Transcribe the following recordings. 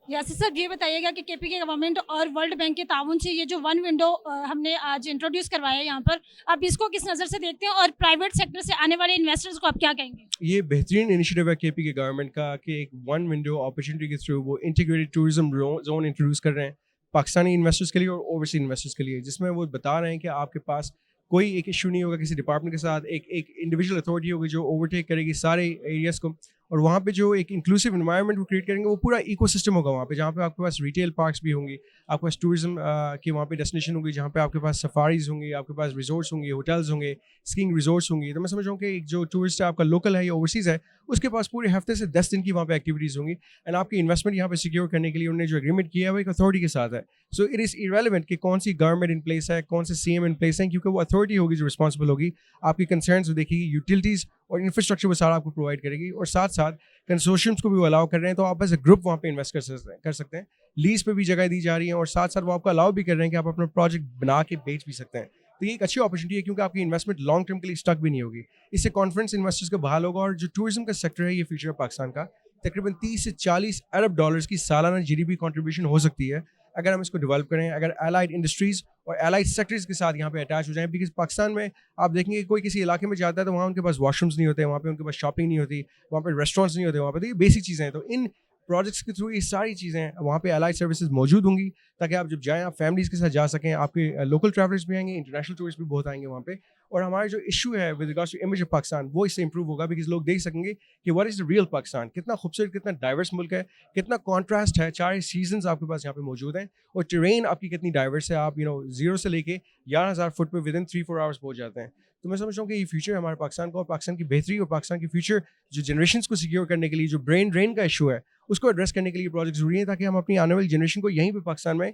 यासिर साहब ये बताइएगा कि केपी के गवर्नमेंट और वर्ल्ड बैंक के ताउन से ये जो वन विंडो हमने आज इंट्रोड्यूस करवाया है यहाँ पर, आप इसको किस नज़र से देखते हैं और प्राइवेट सेक्टर से आने वाले इन्वेस्टर्स को आप क्या कहेंगे? ये बेहतरीन इनिशिएटिव है केपी के गवर्नमेंट का कि एक वन विंडो अपॉर्चुनिटी के थ्रू वो इंटीग्रेटेड टूरिज्म जोन इंट्रोड्यूस कर रहे हैं पाकिस्तानी इन्वेस्टर्स के लिए और ओवरसीज इन्वेस्टर्स के लिए, जिसमें वो बता रहे हैं कि आपके पास कोई एक इशू नहीं होगा किसी डिपार्टमेंट के साथ, एक इंडिविजुअल अथॉरिटी होगी जो ओवरटेक करेगी सारे एरियाज़ को, और वहाँ पे जो एक इंक्लूसिव एनवायरनमेंट वो क्रिएट करेंगे, वो पूरा इकोसिस्टम होगा वहाँ पे, जहाँ पे आपके पास रिटेल पार्क्स भी होंगी, आपके पास टूरिज्म की वहाँ पे डेस्टिनेशन होगी, जहाँ पे आपके पास सफारीज होंगी, आपके पास रिजॉर्ट्स होंगे, होटल्स होंगे, स्कीइंग रिजॉर्ट्स होंगी। तो मैं समझ रहा हूँ कि एक जो टूरिस्ट है आपका लोकल है या ओवरसीज़ है, उसके पास पूरे हफ्ते से 10 दिन की वहाँ पे एक्टिविटीज़ होंगी, एंड आपकी इन्वेस्टमेंट यहाँ पे सिक्योर करने के लिए उन्होंने जो एग्रीमेंट किया है वो एक अथॉरिटी के साथ है। सो इट इज़ इरेलेवेंट कि कौन सी गवर्नमेंट इन प्लेस है, कौन से सीएम इन प्लेस है, क्योंकि वो अथॉरिटी होगी जो रिस्पॉन्सिबल होगी, आपकी कंसर्न्स देखेगी, यूटिलिटीज़ और इंफ्रास्ट्रक्चर वो सारा आपको प्रोवाइड करेगी, और साथ साथ कंसोर्शियम्स को भी वो अलाउ कर रहे हैं, तो आप एज ए ग्रुप वहाँ पे इन्वेस्ट कर सकते हैं। लीज पे भी जगह दी जा रही है, और साथ साथ वो आपको अलाउ भी कर रहे हैं कि आप अपना प्रोजेक्ट बना के बेच भी सकते हैं। तो ये एक अच्छी अपॉर्चुनिटी है क्योंकि आपकी इन्वेस्टमेंट लॉन्ग टर्म के लिए स्टक भी नहीं होगी। इससे कॉन्फिडेंस इन्वेस्टर्स का बहाल होगा, और जो टूरिज्म का सेक्टर है ये फ्यूचर है पाकिस्तान का, तकरीबन 30 से 40 अरब डॉलर्स की सालाना जीडीपी कंट्रीब्यूशन हो सकती है अगर हम इसको डेवलप करें, अगर एलाइड इंडस्ट्रीज़ और एलाइड सेक्टर्स के साथ यहाँ पे अटैच हो जाएं। बिकॉज पाकिस्तान में आप देखेंगे कोई किसी इलाके में जाता है तो वहाँ उनके पास वॉशरूम्स नहीं होते, वहाँ पे उनके पास शॉपिंग नहीं होती, वहाँ पे रेस्टोरेंट्स नहीं होते, वहाँ पे तो ये बेसिक चीज़ें हैं। तो इन प्रोजेक्ट्स के थ्रू ये सारी चीज़ें वहाँ पे एलाइड सर्विसेज मौजूद होंगी, ताकि आप जब जाएँ आप फैमिलीज़ के साथ जा सकें। आपके लोकल ट्रैवलर्स भी आएंगे, इंटरनेशनल टूरिस्ट भी बहुत आएंगे वहाँ पे, और हमारा जो इशू है with regards to image of Pakistan वो इससे इंप्रूव होगा, बिकॉज लोग देख सकेंगे कि what is the real Pakistan, कितना खूबसूरत, कितना डाइवर्स मुल्क है, कितना कॉन्ट्रास्ट है, 4 सीजन्स आपके पास यहाँ पे मौजूद हैं, और टेरेन आपकी कितनी डाइवर्स है। आप जीरो से लेके 11,000 फुट पे विदिन 3-4 आवर्स पहुँच जाते हैं। तो मैं समझता हूँ कि ये फ्यूचर है हमारे पाकिस्तान का, और पाकिस्तान की बेहतरी और पाकिस्तान की फ्यूचर जो जनरेशंस को सिक्योर करने के लिए जो ब्रेन ड्रेन का इशू है उसको एड्रेस करने के लिए प्रोजेक्ट ज़रूरी है, ताकि हम अपनी आने वाली जनरेशन को यहीं पे पाकिस्तान में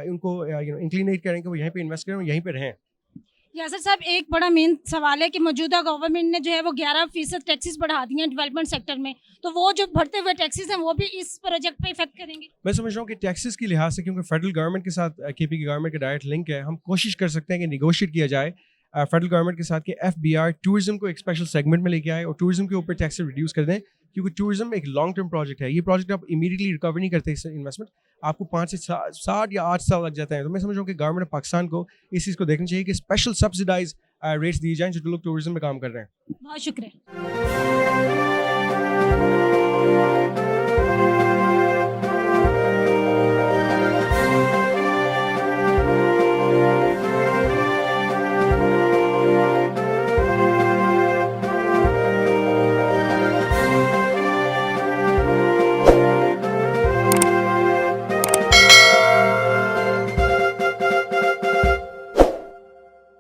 उनको इंक्लिनेट करें कि वो यहीं पे इन्वेस्ट करें और यहीं पे रहें। यासिर साहब एक बड़ा मेन सवाल है कि मौजूदा गवर्नमेंट ने जो है वो 11% टैक्सेस बढ़ा दिए हैं डेवलपमेंट सेक्टर में, तो वो जो बढ़ते हुए टैक्सेस हैं वो भी इस प्रोजेक्ट पे इफेक्ट करेंगे? मैं समझ रहा हूँ कि टैक्सेस की लिहाज से, क्योंकि फेडरल गवर्नमेंट के साथ केपी की गवर्नमेंट का डायरेक्ट लिंक है, हम कोशिश कर सकते हैं कि निगोशिएट किया जाए फेडरल गवर्नमेंट के साथ कि FBR टूरिज्म को एक स्पेशल सेगमेंट में लेके आए और टूरिज्म के ऊपर टैक्स रिड्यूस कर दें, क्योंकि टूरिज्म एक लॉन्ग टर्म प्रोजेक्ट है। ये प्रोजेक्ट आप इमीडिएटली रिकवर नहीं करते, इससे इन्वेस्टमेंट आपको 5 से 7 या 8 साल लग जाते हैं। तो मैं समझ रहा हूँ कि गवर्नमेंट पाकिस्तान को इस चीज़ को देखना चाहिए कि स्पेशल सब्सिडाइज रेट्स दिए जाएँ जो लोग टूरिज्म में काम कर रहे हैं। बहुत शुक्रिया।